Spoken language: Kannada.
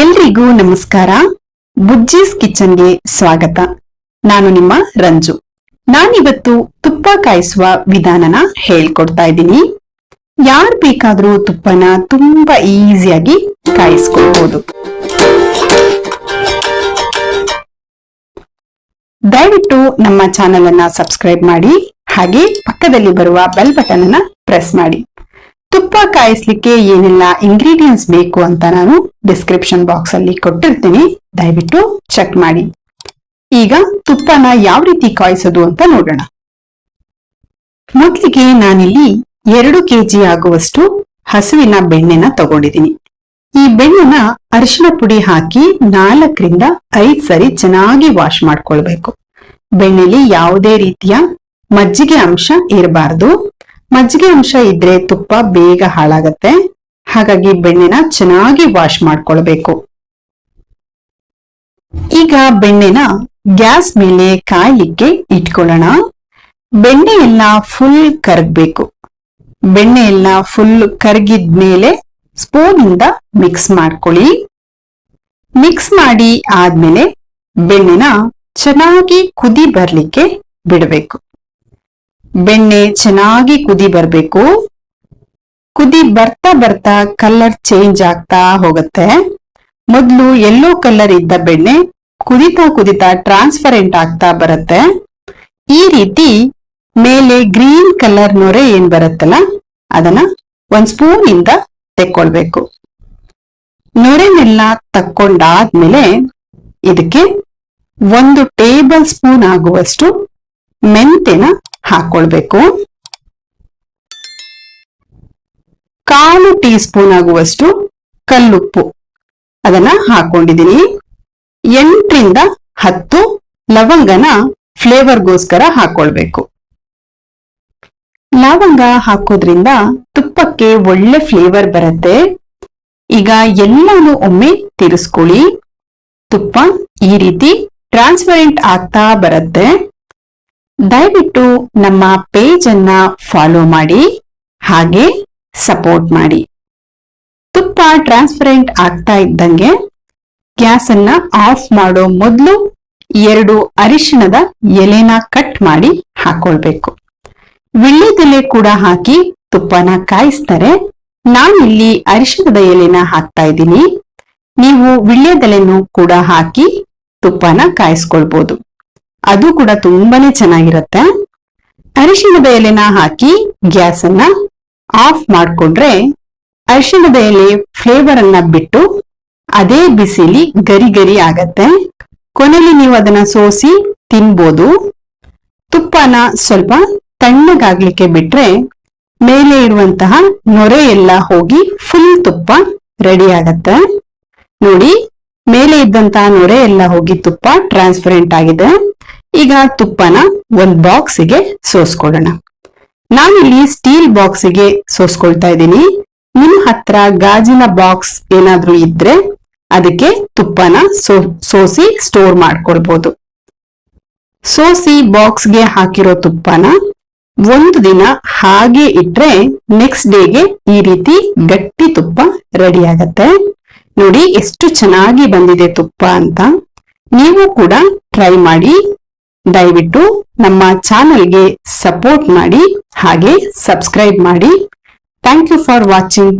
ಎಲ್ರಿಗೂ ನಮಸ್ಕಾರ. ಬುಜ್ಜೀಸ್ ಕಿಚನ್ಗೆ ಸ್ವಾಗತ. ನಾನು ನಿಮ್ಮ ರಂಜು. ನಾನಿವತ್ತು ತುಪ್ಪ ಕಾಯಿಸುವ ವಿಧಾನನ ಹೇಳ್ಕೊಡ್ತಾ ಇದ್ದೀನಿ. ಯಾರು ಬೇಕಾದ್ರೂ ತುಪ್ಪನ ತುಂಬಾ ಈಸಿಯಾಗಿ ಕಾಯಿಸ್ಕೊಳ್ಬಹುದು. ದಯವಿಟ್ಟು ನಮ್ಮ ಚಾನೆಲ್ ಅನ್ನ ಸಬ್ಸ್ಕ್ರೈಬ್ ಮಾಡಿ, ಹಾಗೆ ಪಕ್ಕದಲ್ಲಿ ಬರುವ ಬೆಲ್ ಬಟನ್ ಅನ್ನ ಪ್ರೆಸ್ ಮಾಡಿ. ತುಪ್ಪ ಕಾಯಿಸ್ಲಿಕ್ಕೆ ಏನೆಲ್ಲ ಇಂಗ್ರೀಡಿಯೆಂಟ್ಸ್ ಬೇಕು ಅಂತ ನಾನು ಡಿಸ್ಕ್ರಿಪ್ಷನ್ ಬಾಕ್ಸ್ ಅಲ್ಲಿ ಕೊಟ್ಟಿರ್ತೀನಿ, ದಯವಿಟ್ಟು ಚೆಕ್ ಮಾಡಿ. ಈಗ ತುಪ್ಪನ ಯಾವ ರೀತಿ ಕಾಯಿಸೋದು ಅಂತ ನೋಡೋಣ. ಮೊದಲಿಗೆ ನಾನಿಲ್ಲಿ 2 kg ಆಗುವಷ್ಟು ಹಸುವಿನ ಬೆಣ್ಣೆನ ತಗೊಂಡಿದ್ದೀನಿ. ಈ ಬೆಣ್ಣೆನ ಅರಿಶಿನ ಪುಡಿ ಹಾಕಿ 4 ರಿಂದ 5 ಸರಿ ಚೆನ್ನಾಗಿ ವಾಶ್ ಮಾಡ್ಕೊಳ್ಬೇಕು. ಬೆಣ್ಣೆಲಿ ಯಾವುದೇ ರೀತಿಯ ಮಜ್ಜಿಗೆ ಅಂಶ ಇರಬಾರ್ದು. ಮಜ್ಜಿಗೆ ಅಂಶ ಇದ್ರೆ ತುಪ್ಪ ಬೇಗ ಹಾಳಾಗತ್ತೆ. ಹಾಗಾಗಿ ಬೆಣ್ಣೆನ ಚೆನ್ನಾಗಿ ವಾಶ್ ಮಾಡ್ಕೊಳ್ಬೇಕು. ಈಗ ಬೆಣ್ಣೆನ ಗ್ಯಾಸ್ ಮೇಲೆ ಕಾಯ್ಲಿಕ್ಕೆ ಇಟ್ಕೊಳ್ಳೋಣ. ಬೆಣ್ಣೆ ಎಲ್ಲ ಫುಲ್ ಕರಗಬೇಕು. ಬೆಣ್ಣೆ ಎಲ್ಲ ಫುಲ್ ಕರಗಿದ್ಮೇಲೆ ಸ್ಪೂನ್ ಇಂದ ಮಿಕ್ಸ್ ಮಾಡ್ಕೊಳ್ಳಿ. ಮಿಕ್ಸ್ ಮಾಡಿ ಆದ್ಮೇಲೆ ಬೆಣ್ಣೆನ ಚೆನ್ನಾಗಿ ಕುದಿ ಬರ್ಲಿಕ್ಕೆ ಬಿಡಬೇಕು. ಬೆಣ್ಣೆ ಚೆನ್ನಾಗಿ ಕುದಿ ಬರ್ಬೇಕು. ಕುದಿ ಬರ್ತಾ ಬರ್ತಾ ಕಲರ್ ಚೇಂಜ್ ಆಗ್ತಾ ಹೋಗುತ್ತೆ. ಮೊದಲು ಯೆಲ್ಲೋ ಕಲರ್ ಇದ್ದ ಬೆಣ್ಣೆ ಕುದಿತಾ ಕುದಿತಾ ಟ್ರಾನ್ಸ್ಪರೆಂಟ್ ಆಗ್ತಾ ಬರುತ್ತೆ. ಈ ರೀತಿ ಮೇಲೆ ಗ್ರೀನ್ ಕಲರ್ ನೊರೆ ಏನ್ ಬರುತ್ತಲ್ಲ, ಅದನ್ನ 1 ಸ್ಪೂನ್ ಇಂದ ತೆಕ್ಕೊಳ್ಬೇಕು. ನೊರೆನೆಲ್ಲ ತಕ್ಕೊಂಡಾದ್ಮೇಲೆ ಇದಕ್ಕೆ 1 ಟೇಬಲ್ ಸ್ಪೂನ್ ಆಗುವಷ್ಟು ಮೆಂತೆನ ಹಾಕೊಳ್ಬೇಕು. 1/4 ಟೀ ಸ್ಪೂನ್ ಆಗುವಷ್ಟು ಕಲ್ಲುಪ್ಪು ಅದನ್ನ ಹಾಕೊಂಡಿದೀನಿ. 8 ರಿಂದ 10 ಲವಂಗನ ಫ್ಲೇವರ್ಗೋಸ್ಕರ ಹಾಕೊಳ್ಬೇಕು. ಲವಂಗ ಹಾಕೋದ್ರಿಂದ ತುಪ್ಪಕ್ಕೆ ಒಳ್ಳೆ ಫ್ಲೇವರ್ ಬರುತ್ತೆ. ಈಗ ಎಲ್ಲಾನು ಒಮ್ಮೆ ತಿರ್ಸ್ಕೊಳ್ಳಿ. ತುಪ್ಪ ಈ ರೀತಿ ಟ್ರಾನ್ಸ್ಪರೆಂಟ್ ಆಗ್ತಾ ಬರುತ್ತೆ. ದಯವಿಟ್ಟು ನಮ್ಮ ಪೇಜ್ ಅನ್ನ ಫಾಲೋ ಮಾಡಿ, ಹಾಗೆ ಸಪೋರ್ಟ್ ಮಾಡಿ. ತುಪ್ಪ ಟ್ರಾನ್ಸ್ಪರೆಂಟ್ ಆಗ್ತಾ ಇದ್ದಂಗೆ ಗ್ಯಾಸ್ ಅನ್ನ ಆಫ್ ಮಾಡೋ ಮೊದಲು 2 ಅರಿಶಿಣದ ಎಲೆನ ಕಟ್ ಮಾಡಿ ಹಾಕೊಳ್ಬೇಕು. ವಿಳ್ಯದೆಲೆ ಕೂಡ ಹಾಕಿ ತುಪ್ಪನ ಕಾಯಿಸ್ತಾರೆ. ನಾನಿಲ್ಲಿ ಅರಿಶಿಣದ ಎಲೆನ ಹಾಕ್ತಾ ಇದ್ದೀನಿ. ನೀವು ವಿಳ್ಯದೆಲೆನೂ ಕೂಡ ಹಾಕಿ ತುಪ್ಪನ ಕಾಯಿಸ್ಕೊಳ್ಬಹುದು. ಅದು ಕೂಡ ತುಂಬಾನೇ ಚೆನ್ನಾಗಿರುತ್ತೆ. ಅರಿಶಿಣದ ಎಲೆನ ಹಾಕಿ ಗ್ಯಾಸ್ ಅನ್ನ ಆಫ್ ಮಾಡ್ಕೊಂಡ್ರೆ ಅರಿಶಿಣದ ಎಲೆ ಫ್ಲೇವರ್ ಅನ್ನ ಬಿಟ್ಟು ಅದೇ ಬಿಸಿಲಿ ಗರಿ ಗರಿ ಆಗತ್ತೆ. ಕೊನೆಯಲ್ಲಿ ನೀವು ಅದನ್ನ ಸೋಸಿ ತಿನ್ಬೋದು. ತುಪ್ಪನ ಸ್ವಲ್ಪ ತಣ್ಣಗಾಗ್ಲಿಕ್ಕೆ ಬಿಟ್ರೆ ಮೇಲೆ ಇರುವಂತಹ ನೊರೆ ಎಲ್ಲ ಹೋಗಿ ಫುಲ್ ತುಪ್ಪ ರೆಡಿ ಆಗತ್ತೆ. ನೋಡಿ, ಮೇಲೆ ಇದ್ದಂತಹ ನೊರೆ ಎಲ್ಲ ಹೋಗಿ ತುಪ್ಪ ಟ್ರಾನ್ಸ್ಪರೆಂಟ್ ಆಗಿದೆ. ಈಗ ತುಪ್ಪನ 1 ಬಾಕ್ಸಿಗೆ ಸೋಸ್ಕೊಳ್ಳೋಣ. ನಾನಿಲ್ಲಿ ಸ್ಟೀಲ್ ಬಾಕ್ಸಿಗೆ ಸೋಸ್ಕೊಳ್ತಾ ಇದ್ದೀನಿ. ನಿಮ್ ಹತ್ರ ಗಾಜಿನ ಬಾಕ್ಸ್ ಏನಾದ್ರೂ ಇದ್ರೆ ಅದಕ್ಕೆ ತುಪ್ಪನ ಸೋಸಿ ಸ್ಟೋರ್ ಮಾಡ್ಕೊಳ್ಬಹುದು. ಸೋಸಿ ಬಾಕ್ಸ್ಗೆ ಹಾಕಿರೋ ತುಪ್ಪನ 1 ದಿನ ಹಾಗೆ ಇಟ್ರೆ ನೆಕ್ಸ್ಟ್ ಡೇಗೆ ಈ ರೀತಿ ಗಟ್ಟಿ ತುಪ್ಪ ರೆಡಿ ಆಗತ್ತೆ. ನೋಡಿ ಎಷ್ಟು ಚೆನ್ನಾಗಿ ಬಂದಿದೆ ತುಪ್ಪ ಅಂತ. ನೀವು ಕೂಡ ಟ್ರೈ ಮಾಡಿ. ದಯವಿಟ್ಟು ನಮ್ಮ ಚಾನೆಲ್ಗೆ ಸಪೋರ್ಟ್ ಮಾಡಿ, ಹಾಗೆ ಸಬ್ಸ್ಕ್ರೈಬ್ ಮಾಡಿ. Thank you for watching.